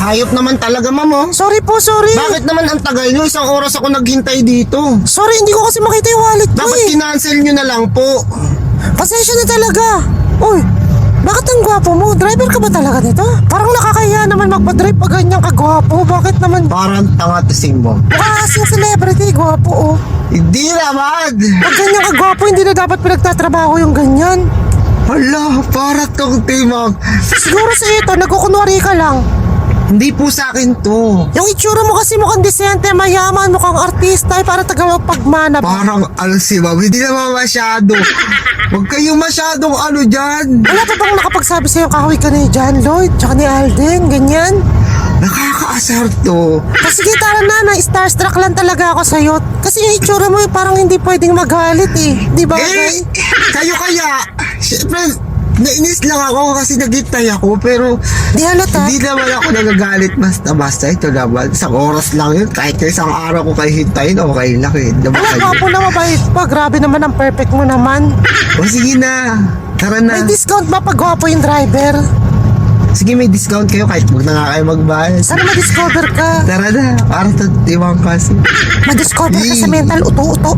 Hayop naman talaga, ma'am, oh. Sorry po, sorry. Bakit naman ang tagal nyo? Isang oras ako naghintay dito. Sorry, hindi ko kasi makita yung wallet ko Dapat eh. kinancel nyo na lang po. Pasensya na talaga. Uy, bakit ang gwapo mo? Driver ka ba talaga nito? Parang nakakahiya naman magpa-drive pag ganyan kagwapo. Bakit naman? Parang tanga tising mo. Mukha kasing celebrity, gwapo oh. Hindi naman. Pag ganyan kagwapo, hindi na dapat pinagtatrabaho yung ganyan. Hala, para tong timang. Siguro sa ito, nagkukunwari ka lang. Hindi po sa akin to. Yung itsura mo kasi mukhang disente, mayaman, mukhang artista, ay para tagawag pagmana. Parang si ma'am, hindi naman masyado. Huwag kayong masyadong ano dyan. Wala pa bang nakapagsabi sa'yo kahoy ka ni John Lloyd, tsaka ni Alden, ganyan? Nakakaasar to. Sige, tara na, starstruck lang talaga ako sa'yo. Kasi yung itsura mo parang hindi pwedeng magalit eh. Di ba? Eh, kayo kaya. Siyempre, nainis lang ako kasi naghintay ako. Pero, Di halata. hindi naman ako nagagalit basta. Ito naman, isang oras lang yun. Kahit isang araw ko kayo hintayin, okay lang eh. Diba Wala, kayo? gwapo na mabait pa. Grabe naman ang perfect mo naman. O sige na. Tara May na. discount ba pag gwapo yung driver? Sige, may discount kayo kahit huwag na nga kayo magbayad. Sana ma-discover ka. Tara na, para sa timang kasi. Ma-discover ka sa mental uto-uto.